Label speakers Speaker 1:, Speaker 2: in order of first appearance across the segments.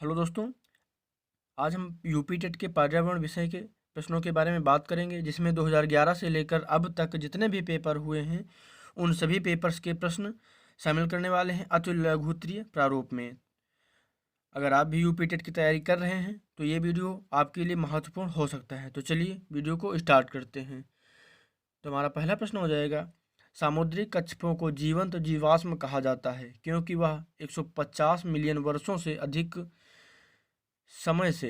Speaker 1: Hello दोस्तों, आज हम यूपी टेट के पर्यावरण विषय के प्रश्नों के बारे में बात करेंगे, जिसमें 2011 से लेकर अब तक जितने भी पेपर हुए हैं उन सभी पेपर्स के प्रश्न शामिल करने वाले हैं अति लघुत्तरीय प्रारूप में। अगर आप भी यूपी टेट की तैयारी कर रहे हैं तो ये वीडियो आपके लिए महत्वपूर्ण हो सकता है। तो चलिए वीडियो को स्टार्ट करते हैं। तो हमारा पहला प्रश्न हो जाएगा, सामुद्रिक कच्छपों को जीवंत जीवाश्म कहा जाता है क्योंकि वह 150 मिलियन वर्षों से अधिक समय से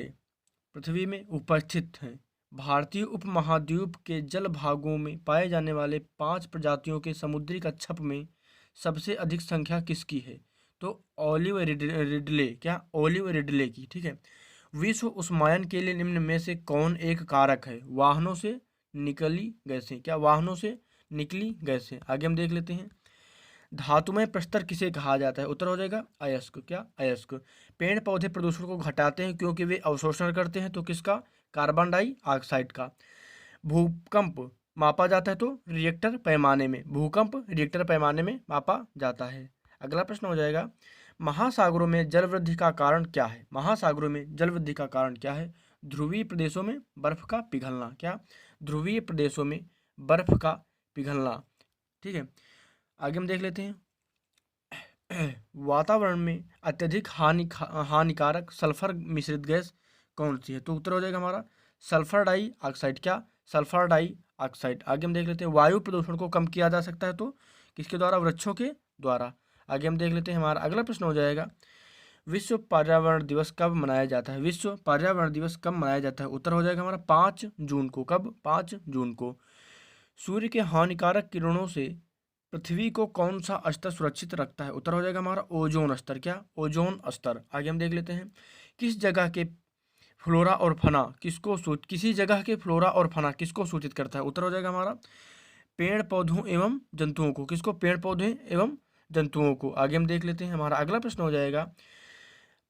Speaker 1: पृथ्वी में उपस्थित हैं। भारतीय उपमहाद्वीप के जल भागों में पाए जाने वाले 5 प्रजातियों के समुद्री कच्छप में सबसे अधिक संख्या किसकी है? तो ओलिव रिडले ओलिव रिडले की। ठीक है। विश्व उष्मायन के लिए निम्न में से कौन एक कारक है? वाहनों से निकली गैसें। वाहनों से निकली गैसें। आगे हम देख लेते हैं। धातुमय प्रस्तर किसे कहा जाता है? उत्तर हो जाएगा अयस्क। अयस्क। पेड़ पौधे प्रदूषण को घटाते हैं क्योंकि वे अवशोषण करते हैं, तो किसका? कार्बन डाइऑक्साइड का। भूकंप मापा जाता है तो रिएक्टर पैमाने में। भूकंप रिएक्टर पैमाने में मापा जाता है। अगला प्रश्न हो जाएगा, महासागरों में जल वृद्धि का कारण क्या है? महासागरों में जल वृद्धि का कारण क्या है? ध्रुवीय प्रदेशों में बर्फ का पिघलना। ध्रुवीय प्रदेशों में बर्फ का पिघलना। ठीक है। आगे हम देख लेते हैं। वातावरण में अत्यधिक हानिकारक सल्फर मिश्रित गैस कौन सी है? तो उत्तर हो जाएगा हमारा सल्फर डाइऑक्साइड। Sulphur dioxide. आगे हम देख लेते हैं, वायु प्रदूषण को कम किया जा सकता है तो किसके द्वारा? वृक्षों के द्वारा। आगे हम देख लेते हैं, हमारा अगला प्रश्न हो जाएगा, विश्व पर्यावरण दिवस कब मनाया जाता है? विश्व पर्यावरण दिवस कब मनाया जाता है? उत्तर हो जाएगा हमारा 5 जून को। कब? 5 जून को। सूर्य के हानिकारक किरणों से पृथ्वी को कौन सा स्तर सुरक्षित रखता है? उत्तर हो जाएगा हमारा ओजोन स्तर। ओजोन स्तर। आगे हम देख लेते हैं, किस जगह के फ्लोरा और फना किसी जगह के फ्लोरा और फना किसको सूचित करता है? उत्तर हो जाएगा हमारा पेड़ पौधों एवं जंतुओं को। किसको? पेड़ पौधे एवं जंतुओं को। आगे हम देख लेते हैं, हमारा अगला प्रश्न हो जाएगा,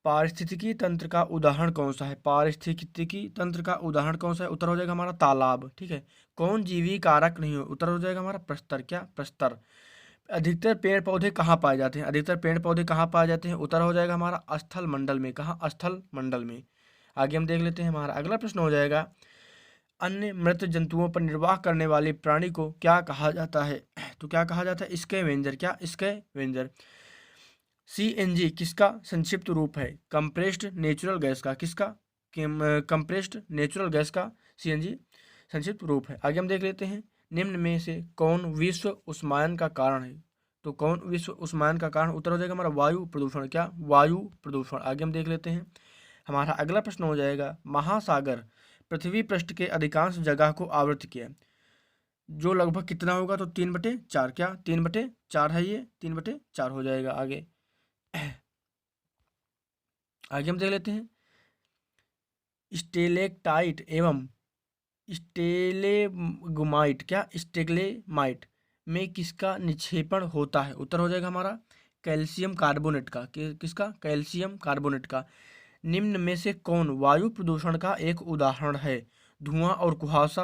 Speaker 1: पारिस्थितिकी तंत्र का उदाहरण कौन सा है? पारिस्थितिकी तंत्र का उदाहरण कौन सा है? उत्तर हो जाएगा हमारा तालाब। ठीक है। कौन जीवी कारक नहीं हो? उत्तर हो जाएगा हमारा प्रस्तर। प्रस्तर। अधिकतर पेड़ पौधे कहाँ पाए जाते हैं? अधिकतर पेड़ पौधे कहाँ पाए जाते हैं? उत्तर हो जाएगा हमारा स्थल मंडल में। कहाँ? स्थल मंडल में। आगे हम देख लेते हैं, हमारा अगला प्रश्न हो जाएगा, अन्य मृत जंतुओं पर निर्वाह करने वाले प्राणी को क्या कहा जाता है? तो क्या कहा जाता है? स्कैवेंजर। स्कैवेंजर। सीएनजी किसका संक्षिप्त रूप है? कंप्रेस्ड नेचुरल गैस का। किसका? कंप्रेस्ड नेचुरल गैस का सीएनजी संक्षिप्त रूप है। आगे हम देख लेते हैं, निम्न में से कौन विश्व उष्मायन का कारण है? तो कौन विश्व उष्मायन का कारण? उत्तर हो जाएगा हमारा वायु प्रदूषण। वायु प्रदूषण। आगे हम देख लेते हैं, हमारा अगला प्रश्न हो जाएगा, महासागर पृथ्वी पृष्ठ के अधिकांश जगह को आवृत किया, जो लगभग कितना होगा? तो 3/4। 3/4 है ये। 3/4 हो जाएगा। आगे आगे हम देख लेते हैं, स्टेलेक्टाइट एवं स्टेग्लेमाइट में किसका निक्षेपण होता है? उत्तर हो जाएगा हमारा कैल्शियम कार्बोनेट का। किसका? कैल्शियम कार्बोनेट का। निम्न में से कौन वायु प्रदूषण का एक उदाहरण है? धुआं और कुहासा।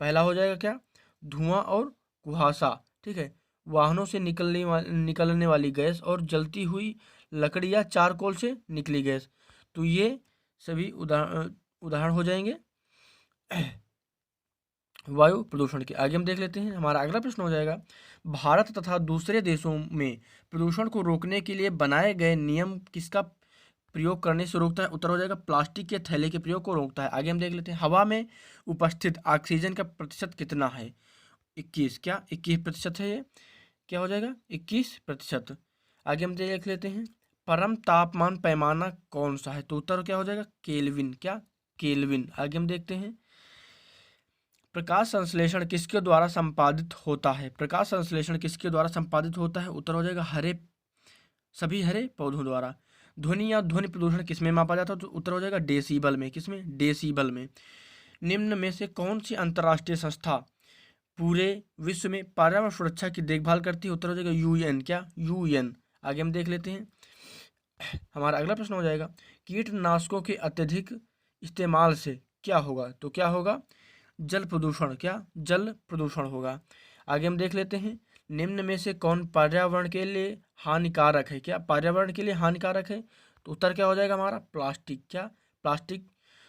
Speaker 1: पहला हो जाएगा धुआं और कुहासा। ठीक है। वाहनों से निकलने वाली गैस और जलती हुई लकड़ी या चारकोल से निकली गैस। तो ये सभी उदाहरण हो जाएंगे वायु प्रदूषण के। आगे हम देख लेते हैं, हमारा अगला प्रश्न हो जाएगा, भारत तथा दूसरे देशों में प्रदूषण को रोकने के लिए बनाए गए नियम किसका प्रयोग करने से रोकता है? उत्तर हो जाएगा प्लास्टिक के थैले के प्रयोग को रोकता है। आगे हम देख लेते हैं, हवा में उपस्थित ऑक्सीजन का प्रतिशत कितना है? 21। 21% है ये। क्या हो जाएगा? 21%। आगे हम देख लेते हैं, परम तापमान पैमाना कौन सा है? तो उत्तर क्या हो जाएगा? केल्विन। केल्विन। आगे हम देखते हैं, प्रकाश संश्लेषण किसके द्वारा संपादित होता है? प्रकाश संश्लेषण किसके द्वारा संपादित होता है? उत्तर हो जाएगा सभी हरे पौधों द्वारा। ध्वनि या ध्वनि प्रदूषण किसमें मापा जाता है? तो उत्तर हो जाएगा डेसीबल में। किसमें? डेसीबल में। निम्न में से कौन सी अंतर्राष्ट्रीय संस्था पूरे विश्व में पर्यावरण सुरक्षा की देखभाल करती है? उत्तर हो जाएगा यूएन। यूएन। आगे हम देख लेते हैं, हमारा अगला प्रश्न हो जाएगा, कीटनाशकों के अत्यधिक इस्तेमाल से क्या होगा? तो क्या होगा? जल प्रदूषण। जल प्रदूषण होगा। आगे हम देख लेते हैं, निम्न में से कौन पर्यावरण के लिए हानिकारक है? पर्यावरण के लिए हानिकारक है? तो उत्तर क्या हो जाएगा हमारा प्लास्टिक। क्या? प्लास्टिक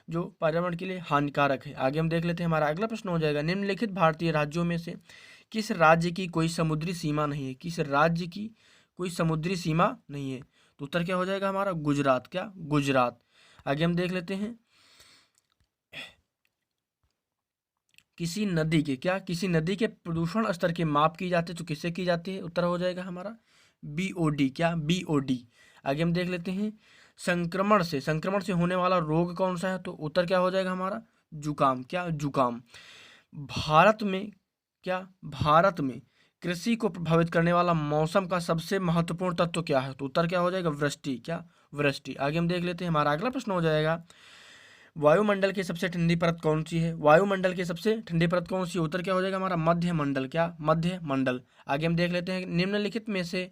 Speaker 1: जो पर्यावरण के लिए हानिकारक है। आगे हम देख लेते हैं, हमारा अगला प्रश्न हो जाएगा, निम्नलिखित भारतीय राज्यों में से किस राज्य की कोई समुद्री सीमा नहीं है? किस राज्य की कोई समुद्री सीमा नहीं है? तो उत्तर क्या हो जाएगा हमारा गुजरात। क्या? गुजरात। आगे हम देख लेते हैं, किसी नदी के प्रदूषण स्तर की माप की जाती है तो किससे की जाती है? उत्तर हो जाएगा हमारा BOD। क्या? BOD। आगे हम देख लेते हैं, संक्रमण से होने वाला रोग कौन सा है? तो उत्तर क्या हो जाएगा हमारा जुकाम। क्या? जुकाम। भारत में भारत में कृषि को प्रभावित करने वाला मौसम का सबसे महत्वपूर्ण तत्व क्या है? तो उत्तर क्या हो जाएगा वृष्टि। क्या? वृष्टि। आगे हम देख लेते हैं, हमारा अगला प्रश्न हो जाएगा, वायुमंडल की सबसे ठंडी परत कौन सी है? वायुमंडल की सबसे ठंडी परत कौन सी है? उत्तर क्या हो जाएगा हमारा मध्य मंडल। क्या? मध्य मंडल। आगे हम देख लेते हैं, निम्नलिखित में से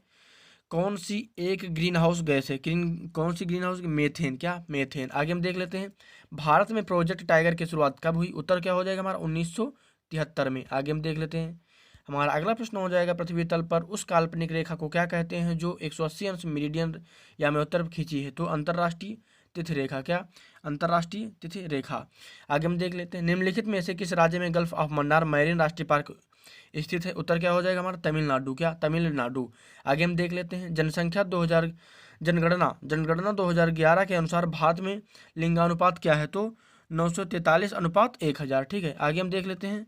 Speaker 1: कौन सी एक ग्रीन हाउस गैस है? कौन सी ग्रीन हाउस? मेथेन। क्या? मेथेन। आगे हम देख लेते हैं, भारत में प्रोजेक्ट टाइगर की शुरुआत कब हुई? उत्तर क्या हो जाएगा हमारा 1973 में। आगे हम देख लेते हैं, हमारा अगला प्रश्न हो जाएगा, पृथ्वी तल पर उस काल्पनिक रेखा को क्या कहते हैं जो 180 अंश मेरिडियन या में उत्तर खींची है? तो अंतर्राष्ट्रीय तिथि रेखा। क्या? अंतर्राष्ट्रीय तिथि रेखा। आगे हम देख लेते हैं, निम्नलिखित में से किस राज्य में गल्फ ऑफ मन्नार मैरीन राष्ट्रीय पार्क स्थित है? उत्तर क्या हो जाएगा हमारा तमिलनाडु। क्या? तमिलनाडु। आगे हम देख लेते हैं, जनगणना 2011 के अनुसार भारत में लिंगानुपात क्या है? तो 943:1000। ठीक है। आगे हम देख लेते हैं,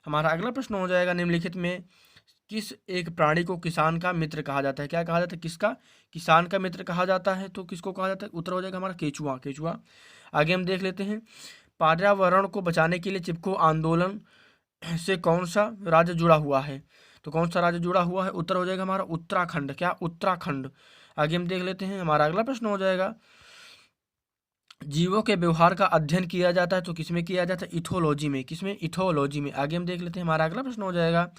Speaker 1: हमारा अगला प्रश्न हो जाएगा, निम्नलिखित में किस एक प्राणी को किसान का मित्र कहा जाता है? क्या कहा जाता है? किसका? किसान का मित्र कहा जाता है। तो किसको कहा जाता है? उत्तर हो जाएगा हमारा केचुआ। केचुआ। आगे हम देख लेते हैं, पर्यावरण को बचाने के लिए चिपको आंदोलन से कौन सा राज्य जुड़ा हुआ है? तो कौन सा राज्य जुड़ा हुआ है? उत्तर हो जाएगा हमारा उत्तराखंड। क्या? उत्तराखंड। आगे हम देख लेते हैं, हमारा अगला प्रश्न हो जाएगा, जीवों के व्यवहार का अध्ययन किया जाता है तो किसमें किया जाता है? इथोलॉजी में। किसमें? इथोलॉजी में। आगे हम देख लेते हैं, हमारा अगला प्रश्न हो जाएगा,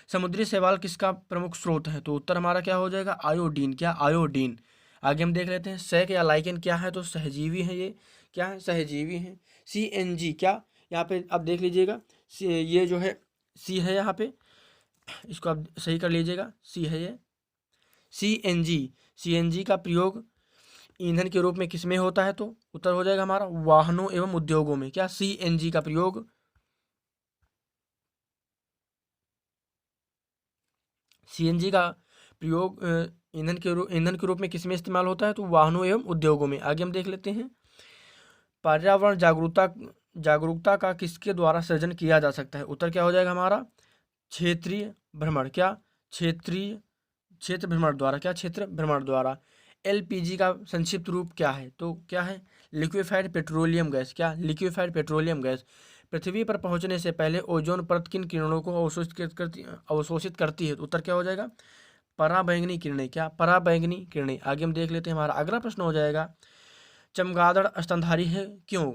Speaker 1: समुद्री शैवाल किसका प्रमुख स्रोत है? तो उत्तर हमारा क्या हो जाएगा आयोडीन। क्या? आयोडीन। आगे हम देख लेते हैं, सैक या लाइकेन क्या है? तो सहजीवी है ये। क्या है? सहजीवी है। CNG। क्या? यहाँ पे आप देख लीजिएगा, ये जो है C है, यहाँ पे इसको आप सही कर लीजिएगा, C है ये। CNG का प्रयोग ईंधन के रूप में किसमें होता है? तो उत्तर हो जाएगा हमारा वाहनों एवं उद्योगों में। क्या? CNG का प्रयोग ईंधन के रूप में किसमें इस्तेमाल होता है? तो वाहनों एवं उद्योगों में। आगे हम देख लेते हैं, पर्यावरण जागरूकता का किसके द्वारा सृजन किया जा सकता है? उत्तर क्या हो जाएगा हमारा क्षेत्रीय भ्रमण। क्या? क्षेत्र भ्रमण द्वारा। क्या? क्षेत्र भ्रमण द्वारा। LPG का संक्षिप्त रूप क्या है? तो क्या है? Liquefied petroleum gas. क्या? Liquefied petroleum gas. पृथ्वी पर पहुंचने से पहले ओजोन परत किन किरणों को अवशोषित करती है? तो उत्तर क्या हो जाएगा पराबैंगनी किरणें। क्या? पराबैंगनी किरणें। आगे हम देख लेते हैं, हमारा अगला प्रश्न हो जाएगा, चमगादड़ स्तनधारी है क्यों?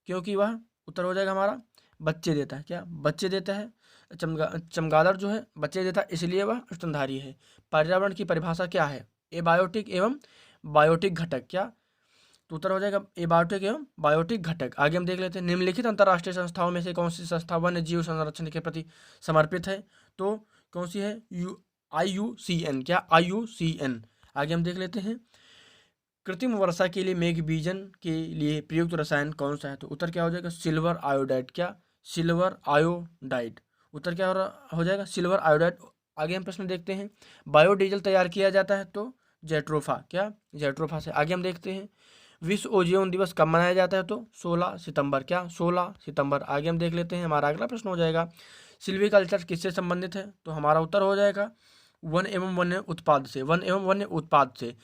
Speaker 1: क्योंकि वह, उत्तर हो जाएगा हमारा बच्चे देता है। क्या? बच्चे देता है। चमगादड़ जो है बच्चे देता है, इसलिए वह स्तनधारी है। पर्यावरण की परिभाषा क्या है? एबायोटिक एवं बायोटिक घटक। क्या? तो उत्तर हो जाएगा एबायोटिक एवं बायोटिक घटक। आगे हम देख लेते हैं, निम्नलिखित अंतर्राष्ट्रीय संस्थाओं में से कौन सी संस्था वन्य जीव संरक्षण के प्रति समर्पित है? तो कौन सी है? IUCN। क्या? IUCN। आगे हम देख लेते हैं, कृत्रिम वर्षा के लिए मेघ बीजन के लिए प्रयुक्त रसायन कौन सा है? तो उत्तर क्या हो जाएगा सिल्वर आयोडाइड। क्या? Silver iodide. उत्तर क्या हो जाएगा सिल्वर आयोडाइड। आगे हम प्रश्न देखते हैं, बायोडीजल तैयार किया जाता है तो जेट्रोफा। क्या? जेट्रोफा से। आगे हम देखते हैं, विश्व ओजोन दिवस कब मनाया जाता है? तो 16 सितंबर। क्या? 16 सितंबर। आगे हम देख लेते हैं, हमारा अगला प्रश्न हो जाएगा, सिल्वीकल्चर किससे संबंधित है? तो हमारा उत्तर हो जाएगा वन एवं वन्य उत्पाद से। वन एवं वन्य उत्पाद से।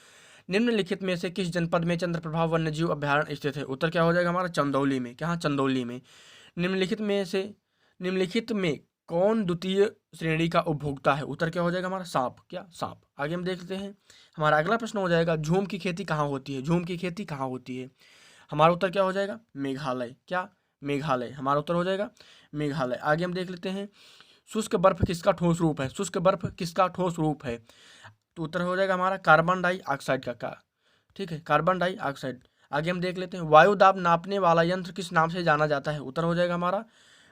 Speaker 1: निम्नलिखित में से किस जनपद में चंद्रप्रभा वन्यजीव अभ्यारण्य स्थित है? उत्तर क्या हो जाएगा हमारा चंदौली में। क्या? चंदौली में। निम्नलिखित में कौन द्वितीय श्रेणी का उपभोक्ता है? उत्तर क्या हो जाएगा हमारा सांप। क्या? सांप। आगे हम देखते हैं, हमारा अगला प्रश्न हो जाएगा, झूम की खेती कहाँ होती है? झूम की खेती कहाँ होती है? हमारा उत्तर क्या हो जाएगा मेघालय। क्या? मेघालय। हमारा उत्तर हो जाएगा मेघालय। आगे हम देख लेते हैं, शुष्क बर्फ किसका ठोस रूप है? शुष्क बर्फ किसका ठोस रूप है? तो उत्तर हो जाएगा हमारा कार्बन डाइऑक्साइड का। ठीक है, कार्बन डाइऑक्साइड। आगे हम देख लेते हैं, वायु दाब नापने वाला यंत्र किस नाम से जाना जाता है? उत्तर हो जाएगा हमारा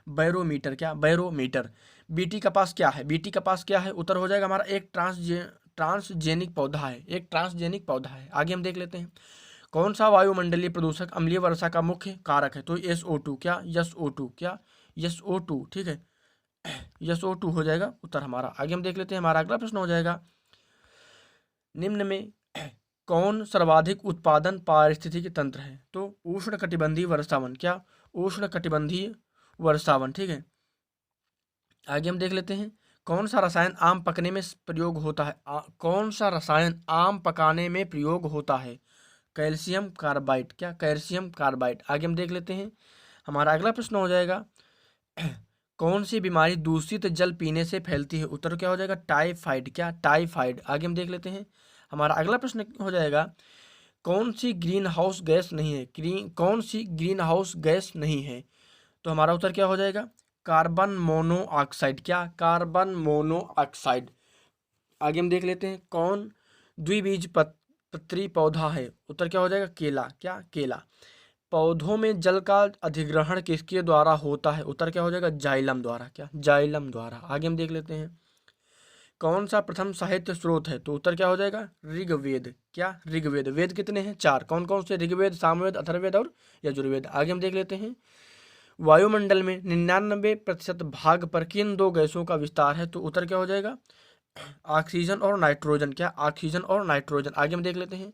Speaker 1: बैरोमीटर। क्या? बैरोमीटर। बीटी कपास क्या है? बीटी कपास क्या है? उत्तर हो जाएगा हमारा एक ट्रांसजेनिक पौधा है। एक ट्रांसजेनिक पौधा है। आगे हम देख लेते हैं, कौन सा वायुमंडलीय प्रदूषक अम्लीय वर्षा का मुख्य कारक है? तो SO2 क्या SO2 क्या SO2 ठीक है, SO2 हो जाएगा उत्तर हमारा। आगे हम देख लेते हैं, हमारा अगला प्रश्न हो जाएगा, निम्न में कौन सर्वाधिक उत्पादन पारिस्थितिकी तंत्र है? तो उष्णकटिबंधीय वर्षावन क्या उष्णकटिबंधीय वर्षावन ठीक है। आगे हम देख लेते हैं, कौन सा रसायन आम पकने में प्रयोग होता है? कौन सा रसायन आम पकाने में प्रयोग होता है? कैल्शियम कार्बाइड क्या कैल्शियम कार्बाइड। आगे हम देख लेते हैं, हमारा अगला प्रश्न हो जाएगा, कौन सी बीमारी दूषित जल पीने से फैलती है? उत्तर क्या हो जाएगा? टाइफाइड क्या टाइफाइड। आगे हम देख लेते हैं, हमारा अगला प्रश्न हो जाएगा, कौन सी ग्रीन हाउस गैस नहीं है? कौन सी ग्रीन हाउस गैस नहीं है? तो हमारा उत्तर क्या हो जाएगा? कार्बन मोनोऑक्साइड क्या कार्बन मोनोऑक्साइड। आगे हम देख लेते हैं, कौन द्विबीज पत्री पौधा है? उत्तर क्या हो जाएगा? केला क्या केला। पौधों में जल का अधिग्रहण किसके द्वारा होता है? उत्तर क्या हो जाएगा? जाइलम द्वारा क्या जाइलम द्वारा। आगे हम देख लेते हैं, कौन सा प्रथम साहित्य स्रोत है? तो उत्तर क्या हो जाएगा? ऋग्वेद क्या ऋग्वेद। वेद कितने हैं? 4। कौन कौन से? ऋग्वेद, सामवेद, अथर्ववेद और यजुर्वेद। आगे हम देख लेते हैं, वायुमंडल में 99% भाग पर किन दो गैसों का विस्तार है? तो उत्तर क्या हो जाएगा? ऑक्सीजन और नाइट्रोजन क्या ऑक्सीजन और नाइट्रोजन। आगे हम देख लेते हैं,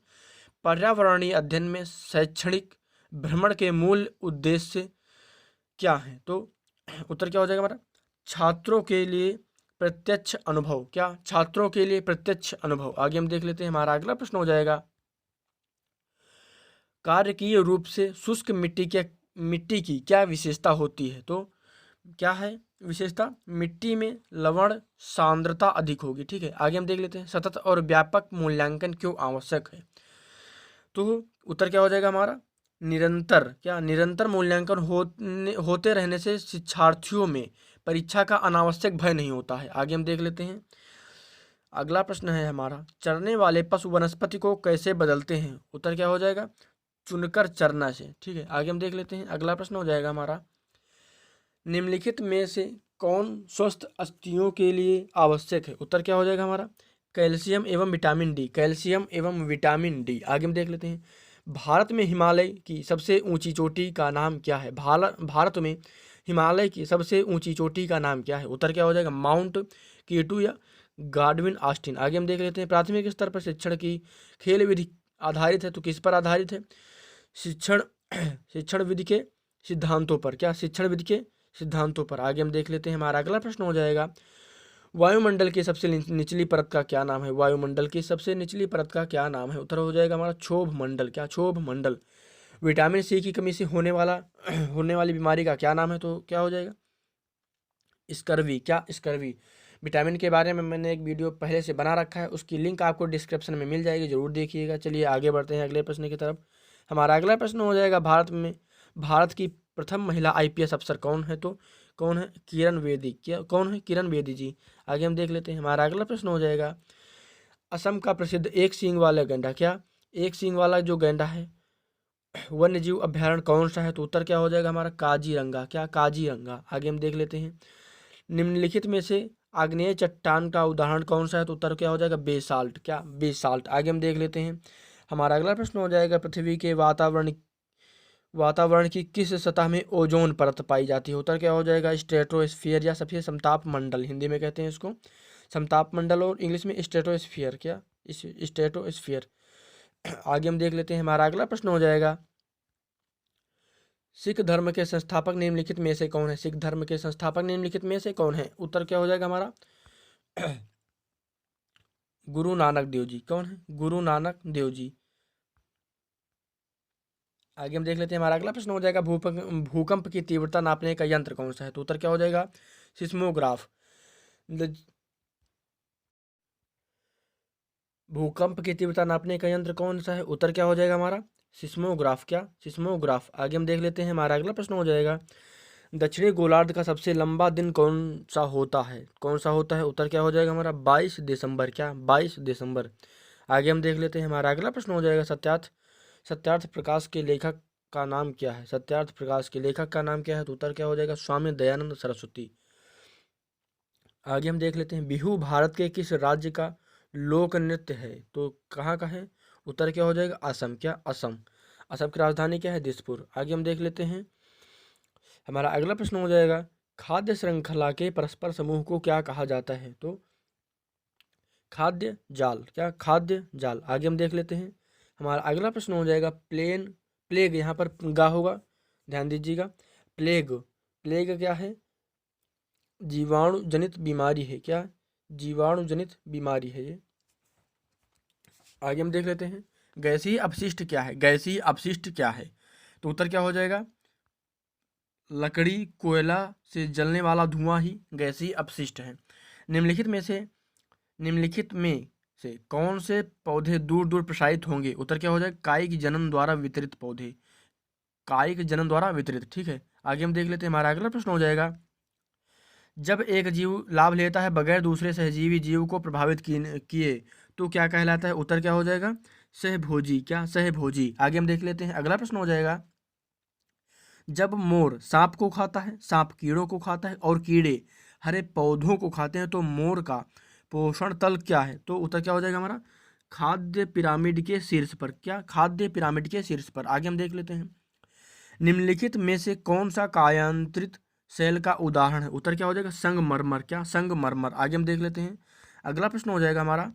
Speaker 1: पर्यावरणीय अध्ययन में शैक्षणिक भ्रमण के मूल उद्देश्य क्या है? तो उत्तर क्या हो जाएगा हमारा? छात्रों के लिए प्रत्यक्ष अनुभव क्या छात्रों के लिए प्रत्यक्ष अनुभव। आगे हम देख लेते हैं, हमारा अगला प्रश्न हो जाएगा, कार्यकीय रूप से शुष्क मिट्टी की क्या विशेषता होती है? तो क्या है विशेषता? मिट्टी में लवण सांद्रता अधिक होगी ठीक है। आगे हम देख लेते हैं, सतत और व्यापक मूल्यांकन क्यों आवश्यक है? तो उत्तर क्या हो जाएगा हमारा? निरंतर मूल्यांकन होते रहने से शिक्षार्थियों में परीक्षा का अनावश्यक भय नहीं होता है। आगे हम देख लेते हैं, अगला प्रश्न है हमारा, चरने वाले पशु वनस्पति को कैसे बदलते हैं? उत्तर क्या हो जाएगा? चुनकर चरना से ठीक है। आगे हम देख लेते हैं, अगला प्रश्न हो जाएगा हमारा, निम्नलिखित में से कौन स्वस्थ अस्थियों के लिए आवश्यक है? उत्तर क्या हो जाएगा हमारा? कैल्शियम एवं विटामिन डी कैल्शियम एवं विटामिन डी। आगे हम देख लेते हैं, भारत में हिमालय की सबसे ऊंची चोटी का नाम क्या है? भारत में हिमालय की सबसे ऊंची चोटी का नाम क्या है? उत्तर क्या हो जाएगा? माउंट केटू या गार्डविन ऑस्टिन। आगे हम देख लेते हैं, प्राथमिक स्तर पर शिक्षण की खेल विधि आधारित है, तो किस पर आधारित है? शिक्षण विधि के सिद्धांतों पर क्या शिक्षण विधि के सिद्धांतों पर। आगे हम देख लेते हैं, हमारा अगला प्रश्न हो जाएगा, वायुमंडल की सबसे निचली परत का क्या नाम है? वायुमंडल की सबसे निचली परत का क्या नाम है? उत्तर हो जाएगा हमारा क्षोभ मंडल क्या क्षोभ मंडल। विटामिन सी की कमी से होने वाली बीमारी का क्या नाम है? तो क्या हो जाएगा? स्कर्वी क्या स्कर्वी। विटामिन के बारे में मैंने एक वीडियो पहले से बना रखा है, उसकी लिंक आपको डिस्क्रिप्शन में मिल जाएगी, जरूर देखिएगा। चलिए आगे बढ़ते हैं अगले प्रश्न की तरफ। हमारा अगला प्रश्न हो जाएगा, भारत की प्रथम महिला IPS अफसर कौन है? तो कौन है? किरण बेदी क्या कौन है? किरण बेदी जी। आगे हम देख लेते हैं, हमारा अगला प्रश्न हो जाएगा, असम का प्रसिद्ध एक सींग वाला गैंडा क्या एक सींग वाला जो गैंडा है वन्य जीव अभ्यारण्य कौन सा है? तो उत्तर क्या हो जाएगा हमारा? काजीरंगा क्या काजीरंगा। आगे हम देख लेते हैं, निम्नलिखित में से आग्नेय चट्टान का उदाहरण कौन सा है? तो उत्तर क्या हो जाएगा? बेसाल्ट क्या बेसाल्ट। आगे हम देख लेते हैं, हमारा अगला प्रश्न हो जाएगा, पृथ्वी के वातावरण की किस सतह में ओजोन परत पाई जाती है? उत्तर क्या हो जाएगा? स्ट्रेटोस्फियर या सबसे समताप मंडल, हिंदी में कहते हैं इसको समताप मंडल और इंग्लिश में स्ट्रेटोस्फियर क्या स्ट्रेटोस्फियर। आगे हम देख लेते हैं, हमारा अगला प्रश्न हो जाएगा, सिख धर्म के संस्थापक निम्नलिखित में से कौन है? सिख धर्म के संस्थापक निम्नलिखित में से कौन है? उत्तर क्या हो जाएगा हमारा? गुरु नानक देव जी। कौन है? गुरु नानक देव जी। आगे हम देख लेते हैं, हमारा अगला प्रश्न हो जाएगा, भूकंप की तीव्रता नापने का यंत्र कौन सा है? तो उत्तर क्या हो जाएगा? सिस्मोग्राफ। भूकंप की तीव्रता नापने का यंत्र कौन सा है? उत्तर क्या हो जाएगा हमारा? सिस्मोग्राफ क्या सिस्मोग्राफ। आगे हम देख लेते हैं, हमारा अगला प्रश्न हो जाएगा, दक्षिणी गोलार्ध का सबसे लंबा दिन कौन सा होता है? कौन सा होता है? उत्तर क्या हो जाएगा हमारा? 22 दिसंबर क्या 22 दिसंबर। आगे हम देख लेते हैं, हमारा अगला प्रश्न हो जाएगा, सत्यार्थ प्रकाश के लेखक का नाम क्या है? सत्यार्थ प्रकाश के लेखक का नाम क्या है? तो उत्तर क्या हो जाएगा? स्वामी दयानंद सरस्वती। आगे हम देख लेते हैं, बिहू भारत के किस राज्य का लोक नृत्य है? तो कहाँ का है? उत्तर क्या हो जाएगा? असम। क्या? असम। असम की राजधानी क्या है? दिसपुर। आगे हम देख लेते हैं, हमारा अगला प्रश्न हो जाएगा, खाद्य श्रृंखला के परस्पर समूह को क्या कहा जाता है? तो खाद्य जाल। क्या? खाद्य जाल। आगे हम देख लेते हैं, हमारा अगला प्रश्न हो जाएगा प्लेग, यहाँ पर गा होगा, ध्यान दीजिएगा। प्लेग, प्लेग क्या है? जीवाणु जनित बीमारी है। क्या? जीवाणु जनित बीमारी है ये। आगे हम देख लेते हैं, गैसीय अपशिष्ट क्या है? गैसीय अपशिष्ट क्या है? तो उत्तर क्या हो जाएगा? लकड़ी, कोयला से जलने वाला धुआं ही गैसीय अपशिष्ट है। निम्नलिखित में से कौन से पौधे दूर दूर प्रसारित होंगे? उत्तर क्या हो जाएगा? कायिक जनन द्वारा वितरित पौधे। कायिक जनन द्वारा वितरित। ठीक है, आगे हम देख लेते हैं, हमारा अगला प्रश्न हो जाएगा, जब एक जीव लाभ लेता है बगैर दूसरे सहजीवी जीव को प्रभावित किए तो क्या कहलाता है? उत्तर क्या हो जाएगा? सहभोजी। क्या? सहभोजी। आगे हम देख लेते हैं, अगला प्रश्न हो जाएगा, जब मोर सांप को खाता है, सांप कीड़ों को खाता है और कीड़े हरे पौधों को खाते हैं, तो मोर का पोषण तल क्या है? तो उत्तर क्या हो जाएगा हमारा? खाद्य पिरामिड के शीर्ष पर। क्या? खाद्य पिरामिड के शीर्ष पर। आगे हम देख लेते हैं, निम्नलिखित में से कौन सा कायांतरित सेल का उदाहरण है? उत्तर क्या हो जाएगा? संगमरमर। क्या? संगमरमर। आगे हम देख लेते हैं, अगला प्रश्न हो जाएगा हमारा,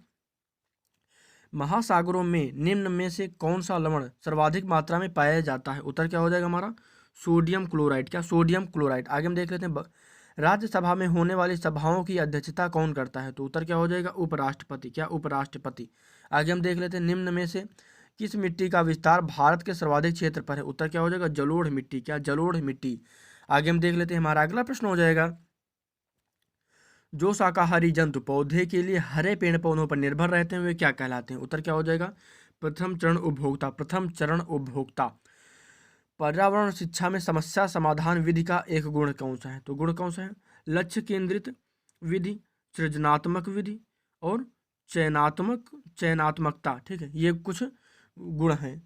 Speaker 1: महासागरों में निम्न में से कौन सा लवण सर्वाधिक मात्रा में पाया जाता है? उत्तर क्या हो जाएगा हमारा? Sodium chloride. क्या? Sodium chloride. आगे हम देख लेते हैं, राज्यसभा में होने वाली सभाओं की अध्यक्षता कौन करता है? तो उत्तर क्या हो जाएगा? उपराष्ट्रपति। क्या? उपराष्ट्रपति। आगे हम देख लेते हैं, निम्न में से किस मिट्टी का विस्तार भारत के सर्वाधिक क्षेत्र पर है? उत्तर क्या हो जाएगा? जलोढ़ मिट्टी। क्या? जलोढ़ मिट्टी। आगे हम देख लेते हैं, हमारा अगला प्रश्न हो जाएगा, जो शाकाहारी जंतु पौधे के लिए हरे पेड़ पौधों पर निर्भर रहते हैं वे क्या कहलाते हैं? उत्तर क्या हो जाएगा? प्रथम चरण उपभोक्ता। प्रथम चरण उपभोक्ता। पर्यावरण शिक्षा में समस्या समाधान विधि का एक गुण कौन सा है? तो गुण कौन सा है? लक्ष्य केंद्रित विधि, सृजनात्मक विधि और चयनात्मकता। ठीक है, ये कुछ गुण हैं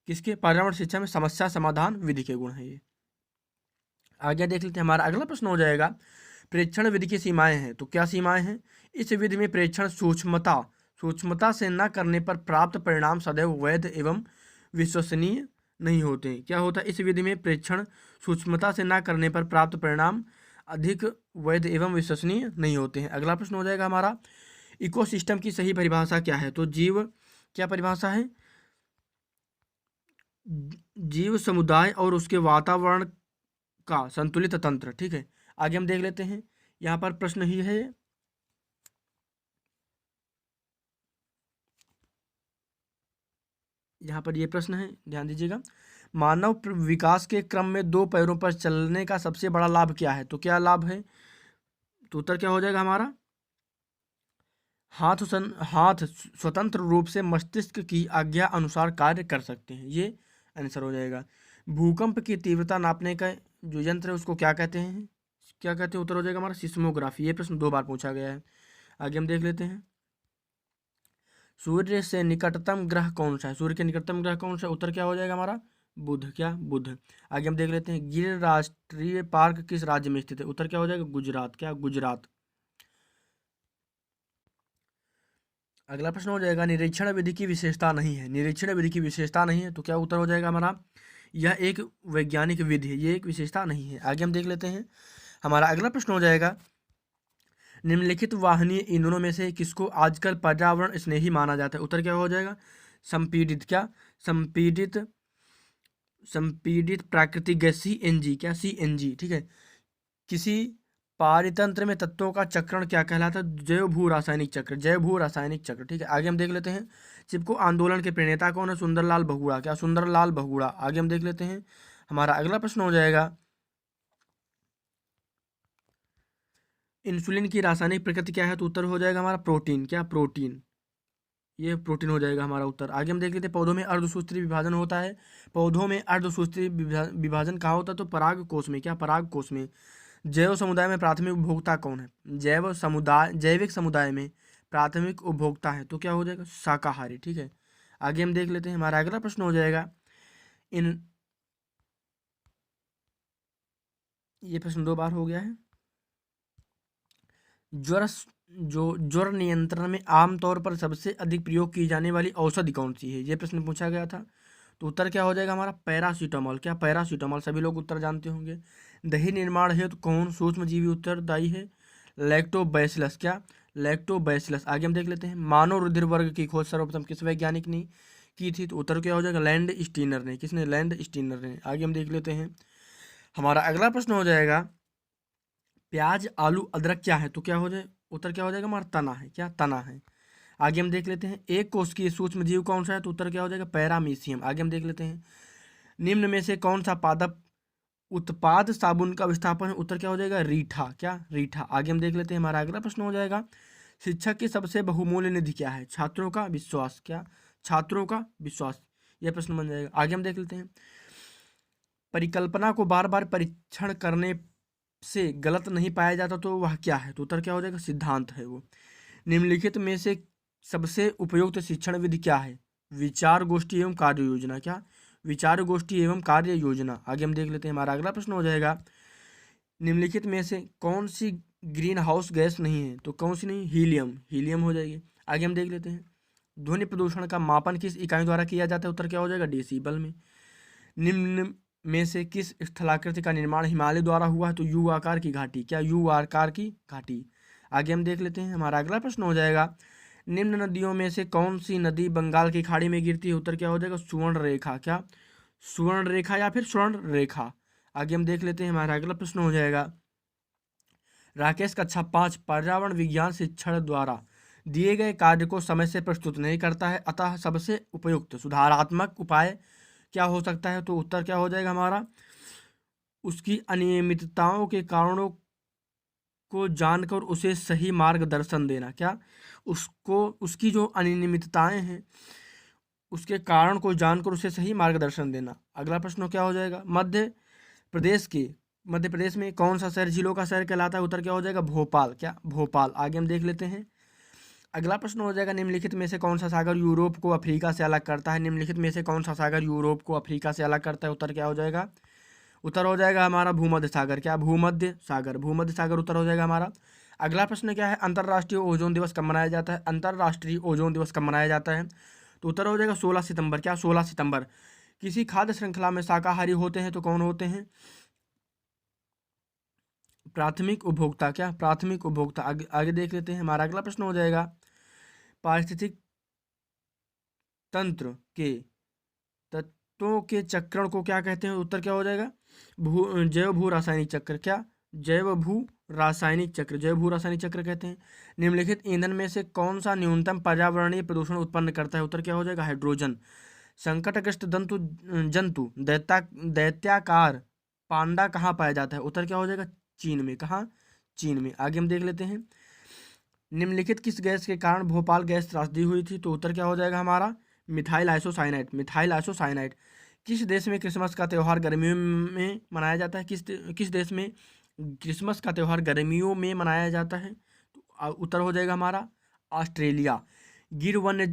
Speaker 1: किसके? पर्यावरण शिक्षा में समस्या समाधान विधि के गुण हैं ये। आगे देख लेते हैं, हमारा अगला प्रश्न हो जाएगा, प्रेक्षण विधि की सीमाएं हैं। तो क्या सीमाएं हैं? इस विधि में प्रेक्षण सूक्ष्मता से न करने पर प्राप्त परिणाम सदैव वैध एवं विश्वसनीय नहीं होते। क्या होता है? इस विधि में प्रेक्षण सूक्ष्मता से न करने पर प्राप्त परिणाम अधिक वैध एवं विश्वसनीय नहीं होते हैं। अगला प्रश्न हो जाएगा हमारा, इकोसिस्टम की सही परिभाषा क्या है? तो जीव, क्या परिभाषा है? जीव समुदाय और उसके वातावरण का संतुलित तंत्र। ठीक है, आगे हम देख लेते हैं, यहाँ पर प्रश्न ही है, यहाँ पर ये प्रश्न है, ध्यान दीजिएगा, मानव विकास के क्रम में दो पैरों पर चलने का सबसे बड़ा लाभ क्या है? तो क्या लाभ है? तो उत्तर क्या हो जाएगा हमारा? हाथ स्वतंत्र रूप से मस्तिष्क की आज्ञा अनुसार कार्य कर सकते हैं, ये आंसर हो जाएगा। भूकंप की तीव्रता नापने का जो यंत्र है उसको क्या कहते हैं? क्या कहते हैं? उत्तर हो जाएगा हमारा सिस्मोग्राफी। ये प्रश्न 2 बार पूछा गया है। आगे हम देख लेते हैं, सूर्य से निकटतम ग्रह कौन सा है? सूर्य के निकटतम ग्रह कौन सा है? उत्तर क्या हो जाएगा हमारा? बुध। क्या? बुध। आगे हम देख लेते हैं, गिर राष्ट्रीय पार्क किस राज्य में स्थित है? उत्तर क्या हो जाएगा? गुजरात। क्या? गुजरात। अगला प्रश्न हो जाएगा, निरीक्षण विधि की विशेषता नहीं है। निरीक्षण विधि की विशेषता नहीं है, तो क्या उत्तर हो जाएगा हमारा? यह एक वैज्ञानिक विधि है, ये एक विशेषता नहीं है। आगे हम देख लेते हैं, हमारा अगला प्रश्न हो जाएगा, निम्नलिखित वाहनीय ईंधनों में से किसको आजकल पर्यावरण स्नेही माना जाता है? उत्तर क्या हो जाएगा? संपीडित। क्या? संपीडित संपीडित प्राकृतिक गैस सीएनजी। क्या? सीएनजी। ठीक है, किसी पारितंत्र में तत्वों का चक्रण क्या कहलाता है? जैव भू रासायनिक चक्र। जैव भू रासायनिक चक्र। ठीक है, आगे हम देख लेते हैं, चिपको आंदोलन के प्रणेता कौन है? सुंदरलाल बहुगुणा। क्या? सुंदरलाल बहुगुणा। आगे हम देख लेते हैं, हमारा अगला प्रश्न हो जाएगा, इंसुलिन की रासायनिक प्रकृति क्या है? तो उत्तर हो जाएगा हमारा प्रोटीन। क्या? प्रोटीन। ये प्रोटीन हो जाएगा हमारा उत्तर। आगे हम देख लेते हैं, पौधों में अर्धसूत्री विभाजन होता है। पौधों में अर्धसूत्री विभाजन कहाँ होता है? तो पराग कोष में। क्या? पराग कोष में। जैव समुदाय में प्राथमिक उपभोक्ता कौन है? जैविक समुदाय में प्राथमिक उपभोक्ता है, तो क्या हो जाएगा? शाकाहारी। ठीक है, आगे हम देख लेते हैं, हमारा अगला प्रश्न हो जाएगा, इन ये प्रश्न 2 बार हो गया है, ज्वर जो ज्वर नियंत्रण में आमतौर पर सबसे अधिक प्रयोग की जाने वाली औषधि कौन सी है, ये प्रश्न पूछा गया था। तो उत्तर क्या हो जाएगा हमारा, पैरासीटामोल। क्या, पैरासीटामोल। सभी लोग उत्तर जानते होंगे। दही निर्माण हेतु कौन सूक्ष्मजीवी उत्तरदायी है, लैक्टोबैसिलस। क्या, लैक्टोबैसिलस। आगे हम देख लेते हैं, मानव रुधिर वर्ग की खोज सर्वप्रथम किस वैज्ञानिक ने की थी। तो उत्तर क्या हो जाएगा, लैंड स्टीनर ने। किसने, लैंड स्टीनर ने। आगे हम देख लेते हैं, हमारा अगला प्रश्न हो जाएगा, प्याज आलू अदरक क्या है। तो क्या हो जाए, उत्तर क्या हो जाएगा हमारा, तना है। क्या, तना है। आगे हम देख लेते हैं, एक कोशिकीय सूक्ष्म जीव कौन सा है। तो उत्तर क्या हो जाएगा, पैरामीशियम। आगे हम देख लेते हैं, निम्न में से कौन सा पादप उत्पाद साबुन का विस्थापन है। उत्तर क्या हो जाएगा, रीठा। क्या, रीठा। आगे हम देख लेते हैं, हमारा अगला प्रश्न हो जाएगा, शिक्षक की सबसे बहुमूल्य निधि क्या है। छात्रों का विश्वास। क्या, छात्रों का विश्वास, यह प्रश्न बन जाएगा। आगे हम देख लेते हैं, परिकल्पना को बार बार परीक्षण करने से गलत नहीं पाया जाता तो वह क्या है। तो उत्तर क्या हो जाएगा, सिद्धांत है वो। निम्नलिखित में से सबसे उपयुक्त शिक्षण विधि क्या है, विचार गोष्ठी एवं कार्य योजना। क्या, विचार गोष्ठी एवं कार्य योजना। आगे हम देख लेते हैं, हमारा अगला प्रश्न हो जाएगा, निम्नलिखित में से कौन सी ग्रीन हाउस गैस नहीं है। तो कौन सी नहीं, हीलियम। हीलियम हो जाएगी। आगे हम देख लेते हैं, ध्वनि प्रदूषण का मापन किस इकाई द्वारा किया जाता है। उत्तर क्या हो जाएगा, डेसिबल में। निम्न में से किस स्थलाकृति का निर्माण हिमालय द्वारा हुआ है। तो यू आकार की घाटी। क्या, यू आकार की घाटी। आगे हम देख लेते हैं, हमारा अगला प्रश्न हो जाएगा, निम्न नदियों में से कौन सी नदी बंगाल की खाड़ी में गिरती है। उत्तर क्या हो जाएगा, सुवर्ण रेखा। क्या, सुवर्ण रेखा या फिर स्वर्ण रेखा। आगे हम देख लेते हैं, हमारा अगला प्रश्न हो जाएगा, राकेश कक्षा 5 पर्यावरण विज्ञान शिक्षण द्वारा दिए गए कार्य को समय से प्रस्तुत नहीं करता है, अतः सबसे उपयुक्त सुधारात्मक उपाय क्या हो सकता है। तो उत्तर क्या हो जाएगा हमारा, उसकी अनियमितताओं के कारणों को जानकर उसे सही मार्गदर्शन देना। क्या, उसको उसकी जो अनियमितताएं हैं उसके कारण को जानकर उसे सही मार्गदर्शन देना। अगला प्रश्न क्या हो जाएगा, मध्य प्रदेश में कौन सा शहर झीलों का शहर कहलाता है। उत्तर क्या हो जाएगा, भोपाल। क्या, भोपाल। आगे हम देख लेते हैं, अगला प्रश्न हो जाएगा, निम्नलिखित में से कौन सा सागर यूरोप को अफ्रीका से अलग करता है। निम्नलिखित में से कौन सा सागर यूरोप को अफ्रीका से अलग करता है। उत्तर क्या हो जाएगा, उत्तर हो जाएगा हमारा भूमध्य सागर। क्या, भूमध्य सागर। भूमध्य सागर उत्तर हो जाएगा हमारा। अगला प्रश्न क्या है, अंतर्राष्ट्रीय ओजोन दिवस कब मनाया जाता है। अंतर्राष्ट्रीय ओजोन दिवस कब मनाया जाता है। तो उत्तर हो जाएगा 16 सितंबर। क्या, 16 सितंबर। किसी खाद्य श्रृंखला में शाकाहारी होते हैं तो कौन होते हैं, प्राथमिक उपभोक्ता। क्या, प्राथमिक उपभोक्ता। आगे देख लेते हैं, हमारा अगला प्रश्न हो जाएगा, पारिस्थितिक तंत्र के तत्वों के चक्रण को क्या कहते हैं। उत्तर क्या हो जाएगा, जैव भू रासायनिक चक्र। क्या, जैव भू रासायनिक चक्र, जैव भू रासायनिक चक्र कहते हैं। निम्नलिखित ईंधन में से कौन सा न्यूनतम पर्यावरणीय प्रदूषण उत्पन्न करता है। उत्तर क्या हो जाएगा, हाइड्रोजन। संकटग्रस्त जंतु दैत्याकार पांडा कहाँ पाया जाता है। उत्तर क्या हो जाएगा, चीन में। कहाँ, चीन में। आगे हम देख लेते हैं, निम्नलिखित किस गैस के कारण भोपाल गैस त्रासदी हुई थी। तो उत्तर क्या हो जाएगा हमारा, मिथाइल आइसोसाइनाइड। Methyl isocyanide. किस देश में क्रिसमस का त्यौहार गर्मियों में मनाया जाता है। किस देश में क्रिसमस का त्यौहार गर्मियों में मनाया जाता है। तो उत्तर हो जाएगा हमारा, ऑस्ट्रेलिया। गिर वन्य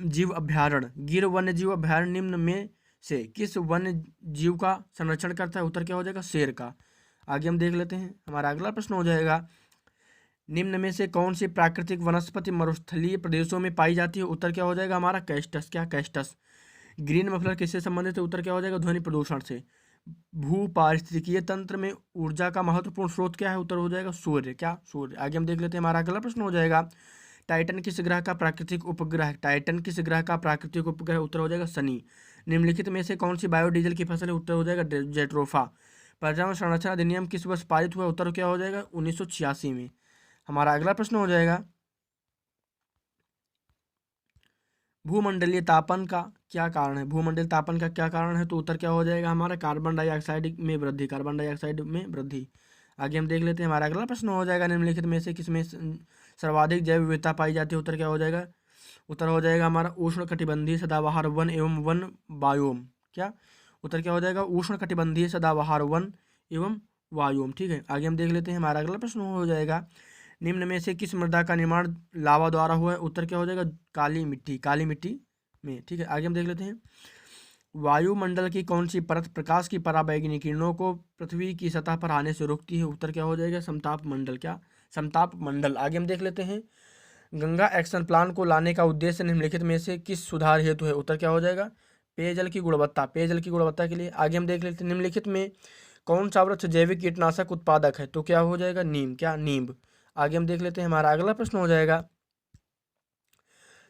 Speaker 1: जीव अभ्यारण्य। गिर वन्य जीव अभ्यारण्य निम्न में से किस वन्य जीव का संरक्षण करता है। उत्तर क्या हो जाएगा, शेर का। आगे हम देख लेते हैं, हमारा अगला प्रश्न हो जाएगा, निम्न में से कौन सी प्राकृतिक वनस्पति मरुस्थलीय प्रदेशों में पाई जाती है। उत्तर क्या हो जाएगा हमारा, कैस्टस। क्या, कैस्टस। ग्रीन मफलर किससे संबंधित है। उत्तर क्या हो जाएगा, ध्वनि प्रदूषण से। भू पारिस्थितिकीय तंत्र में ऊर्जा का महत्वपूर्ण स्रोत क्या है। उत्तर हो जाएगा सूर्य। क्या, सूर्य। आगे हम देख लेते हैं, हमारा अगला प्रश्न हो जाएगा, टाइटन किस ग्रह का प्राकृतिक उपग्रह। टाइटन किस ग्रह का प्राकृतिक उपग्रह। उत्तर हो जाएगा शनि। निम्नलिखित में से कौन सी बायोडीजल की फसल है। उत्तर हो जाएगा जेट्रोफा। पर्यावरण संरक्षण अधिनियम किस वर्ष पारित हुआ। उत्तर क्या हो जाएगा, 1986 में। हमारा अगला प्रश्न हो जाएगा, भूमंडलीय तापन का क्या कारण है। भूमंडलीय तापन का क्या कारण है। तो उत्तर क्या हो जाएगा हमारा, कार्बन डाइऑक्साइड में वृद्धि। कार्बन डाइऑक्साइड में वृद्धि। आगे हम देख लेते हैं, हमारा अगला प्रश्न हो जाएगा, निम्नलिखित में से किसमें सर्वाधिक जैव विविधता पाई जाती है। उत्तर क्या हो जाएगा, उत्तर हो जाएगा हमारा उष्ण कटिबंधीय सदाबहार वन एवं वन बायोम। क्या, उत्तर क्या हो जाएगा, उष्ण कटिबंधीय सदाबहार वन एवं वायोम। ठीक है, आगे हम देख लेते हैं, हमारा अगला प्रश्न हो जाएगा, निम्न में से किस मृदा का निर्माण लावा द्वारा हुआ है। उत्तर क्या हो जाएगा, काली मिट्टी। काली मिट्टी में। ठीक है, आगे हम देख लेते हैं, वायुमंडल की कौन सी परत प्रकाश की पराबैंगनी किरणों को पृथ्वी की सतह पर आने से रोकती है। उत्तर क्या हो जाएगा, समताप मंडल। क्या, समताप मंडल। आगे हम देख लेते हैं, गंगा एक्शन प्लान को लाने का उद्देश्य निम्नलिखित में से किस सुधार हेतु है? उत्तर क्या हो जाएगा? पेयजल की गुणवत्ता, पेयजल की गुणवत्ता के लिए। आगे हम देख लेते हैं, निम्नलिखित में कौन सा वृक्ष जैविक कीटनाशक उत्पादक है? तो क्या हो जाएगा? नीम। क्या? नींब। आगे हम देख लेते हैं, हमारा अगला प्रश्न हो जाएगा,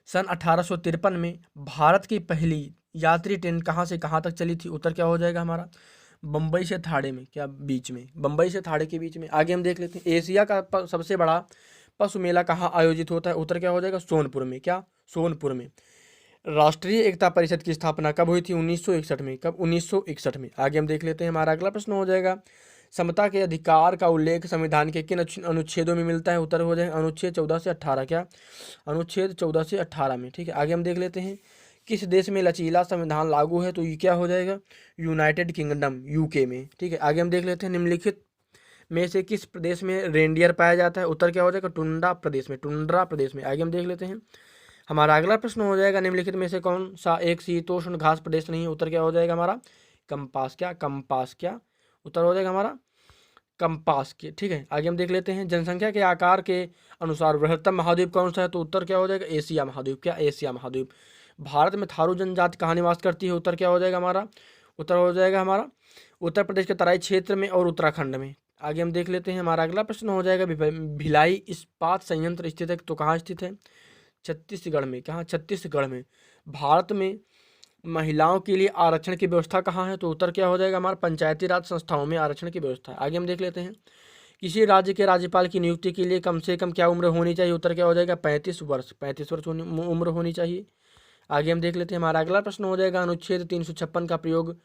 Speaker 1: सन 1853 में भारत की पहली यात्री ट्रेन कहाँ से कहाँ तक चली थी? उत्तर क्या हो जाएगा हमारा? बम्बई से थाड़े में। क्या? बीच में, बम्बई से थाड़े के बीच में। आगे हम देख लेते हैं, एशिया का सबसे बड़ा पशु मेला कहाँ आयोजित होता है? उत्तर क्या हो जाएगा? सोनपुर में। क्या? सोनपुर में। राष्ट्रीय एकता परिषद की स्थापना कब हुई थी? 1961 में। कब? 1961 में। आगे हम देख लेते हैं, हमारा अगला प्रश्न हो जाएगा, समता के अधिकार का उल्लेख संविधान के किन अनुच्छेदों में मिलता है? उत्तर हो जाएगा अनुच्छेद 14 से 18। क्या? अनुच्छेद 14 से 18 में। ठीक है, आगे हम देख लेते हैं, किस देश में लचीला संविधान लागू है? तो ये क्या हो जाएगा? यूनाइटेड किंगडम, यूके में। ठीक है, आगे हम देख लेते हैं, निम्नलिखित में से किस प्रदेश में रेंडियर पाया जाता है? उत्तर क्या हो जाएगा? टुंड्रा प्रदेश में, टुंड्रा प्रदेश में। आगे हम देख लेते हैं, हमारा अगला प्रश्न हो जाएगा, निम्नलिखित में से कौन सा एक शीतोष्ण घास प्रदेश नहीं है? उत्तर क्या हो जाएगा हमारा? कंपास। क्या? कंपास। क्या उत्तर हो जाएगा हमारा? कंपास के। ठीक है, आगे हम देख लेते हैं, जनसंख्या के आकार के अनुसार बृहत्तम महाद्वीप कौन सा है? तो उत्तर क्या हो जाएगा? एशिया महाद्वीप। क्या? एशिया महाद्वीप। भारत में थारू जनजाति कहाँ निवास करती है? उत्तर क्या हो जाएगा हमारा? उत्तर हो जाएगा हमारा उत्तर प्रदेश के तराई क्षेत्र में और उत्तराखंड में। आगे हम देख लेते हैं, हमारा अगला प्रश्न हो जाएगा, भिलाई इस्पात संयंत्र स्थित है तो कहाँ स्थित है? छत्तीसगढ़ में। कहाँ? छत्तीसगढ़ में। भारत में महिलाओं के लिए आरक्षण की व्यवस्था कहाँ है? तो उत्तर क्या हो जाएगा हमारा? पंचायती राज संस्थाओं में आरक्षण की व्यवस्था है। आगे हम देख लेते हैं, किसी राज्य के राज्यपाल की नियुक्ति के लिए कम से कम क्या उम्र होनी चाहिए? उत्तर क्या हो जाएगा? 35 वर्ष। 35 वर्ष उम्र होनी चाहिए। आगे हम देख लेते हैं, हमारा अगला प्रश्न हो जाएगा, अनुच्छेद 356 का प्रयोग,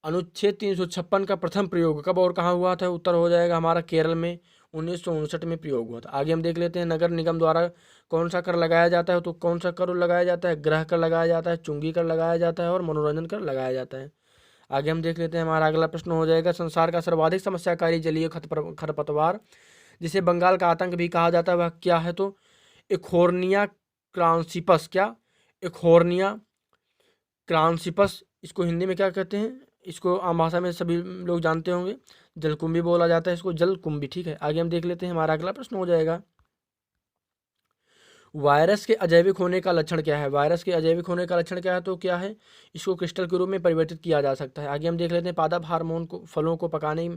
Speaker 1: अनुच्छेद 356 का प्रथम प्रयोग कब और कहाँ हुआ था? उत्तर हो जाएगा हमारा केरल में 1959 में प्रयोग हुआ था। आगे हम देख लेते हैं, नगर निगम द्वारा कौन सा कर लगाया जाता है? तो कौन सा कर लगाया जाता है? गृह कर लगाया जाता है, चुंगी कर लगाया जाता है और मनोरंजन कर लगाया जाता है। आगे हम देख लेते हैं, हमारा अगला प्रश्न हो जाएगा, संसार का सर्वाधिक समस्याकारी जलीय खरपतवार जिसे बंगाल का आतंक भी कहा जाता है वह क्या है? तो इकोर्निया क्रांसिपस। क्या? इकोर्निया क्रांसिपस। इसको हिंदी में क्या कहते हैं? इसको आम भाषा में सभी लोग जानते होंगे, जलकुंभी बोला जाता है इसको, जलकुंभी। ठीक है, आगे हम देख लेते हैं, हमारा अगला प्रश्न हो जाएगा, वायरस के अजैविक होने का लक्षण क्या है? वायरस के अजैविक होने का लक्षण क्या है? तो क्या है? इसको क्रिस्टल के रूप में परिवर्तित किया जा सकता है। आगे हम देख लेते हैं, पादप हार्मोन को फलों को पकाने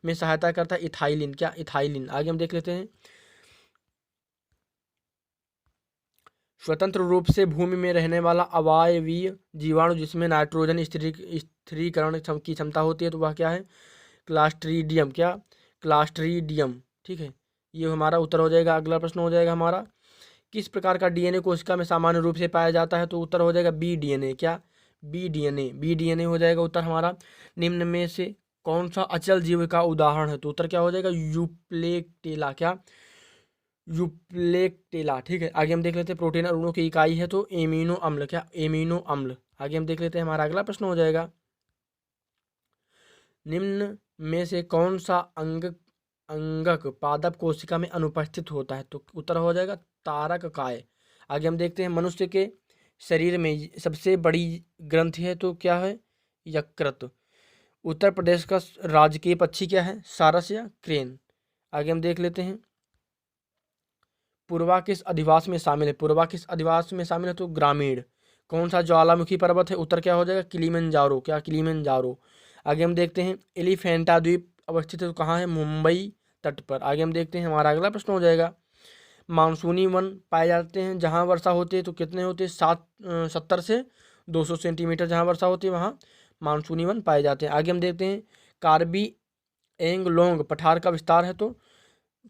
Speaker 1: में सहायता करता है, इथाइलिन। क्या? इथाइलिन। आगे हम देख लेते हैं, स्वतंत्र रूप से भूमि में रहने वाला अवायवीय जीवाणु जिसमें नाइट्रोजन स्थिरीकरण की क्षमता होती है तो वह क्या है? क्लास्ट्रीडियम। क्या? क्लास्ट्रीडियम। ठीक है, ये हमारा उत्तर हो जाएगा। अगला प्रश्न हो जाएगा हमारा, किस प्रकार का डीएनए कोशिका में सामान्य रूप से पाया जाता है? तो उत्तर हो जाएगा बी डीएनए। क्या? B DNA. बी डीएनए हो जाएगा उत्तर हमारा। निम्न में से कौन सा अचल जीव का उदाहरण है? तो उत्तर क्या हो जाएगा? यूप्लेक्टेला। क्या? यूप्लेक्टेला। ठीक है, आगे हम देख लेते हैं, प्रोटीन अणुओं की इकाई है तो एमिनो अम्ल। क्या? एमिनो अम्ल। आगे हम देख लेते हैं, हमारा अगला प्रश्न हो जाएगा, निम्न में से कौन सा अंगक पादप कोशिका में अनुपस्थित होता है? तो उत्तर हो जाएगा तारक काय। आगे हम देखते हैं, मनुष्य के शरीर में सबसे बड़ी ग्रंथि है तो क्या है? यकृत। उत्तर प्रदेश का राजकीय पक्षी क्या है? सारस या क्रेन। आगे हम देख लेते हैं, पूर्वा किस अधिवास में शामिल है? पूर्वा किस अधिवास में शामिल है? तो ग्रामीण। कौन सा ज्वालामुखी पर्वत है? उत्तर क्या हो जाएगा? किलिमंजारो। क्या? किलिमंजारो। आगे हम देखते हैं, एलिफेंटा द्वीप अवस्थित है तो कहाँ है? मुंबई तट पर। आगे हम देखते हैं, हमारा अगला प्रश्न हो जाएगा, मानसूनी वन पाए जाते हैं जहाँ वर्षा होती है तो कितने होते हैं? 70 से 200 सेंटीमीटर जहाँ वर्षा होती है वहाँ मानसूनी वन पाए जाते हैं। आगे हम देखते हैं, कार्बी एंगलोंग पठार का विस्तार है तो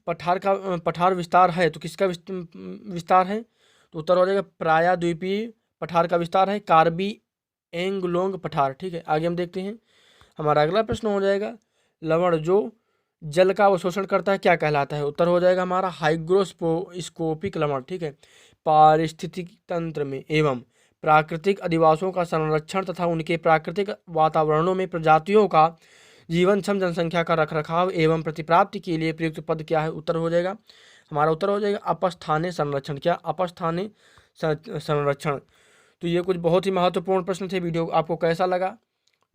Speaker 1: पठार विस्तार है तो किसका विस्तार है? तो उत्तर हो जाएगा प्रायद्वीपीय पठार का विस्तार है, कार्बी एंगलोंग पठार। ठीक है, आगे हम देखते हैं, हमारा अगला प्रश्न हो जाएगा, लवण जो जल का अवशोषण करता है क्या कहलाता है? उत्तर हो जाएगा हमारा हाइग्रोस्कोपिक लवण। ठीक है, पारिस्थितिक तंत्र में एवं प्राकृतिक अधिवासों का संरक्षण तथा उनके प्राकृतिक वातावरणों में प्रजातियों का जीवनक्षम जनसंख्या का रखरखाव एवं प्रतिप्राप्ति के लिए प्रयुक्त पद क्या है? उत्तर हो जाएगा हमारा उत्तर हो जाएगा अपस्थानीय संरक्षण। क्या? अपस्थानीय संरक्षण। तो ये कुछ बहुत ही महत्वपूर्ण प्रश्न थे। वीडियो आपको कैसा लगा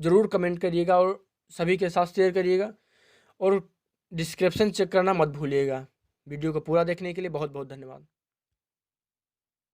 Speaker 1: ज़रूर कमेंट करिएगा और सभी के साथ शेयर करिएगा और डिस्क्रिप्शन चेक करना मत भूलिएगा। वीडियो को पूरा देखने के लिए बहुत बहुत धन्यवाद।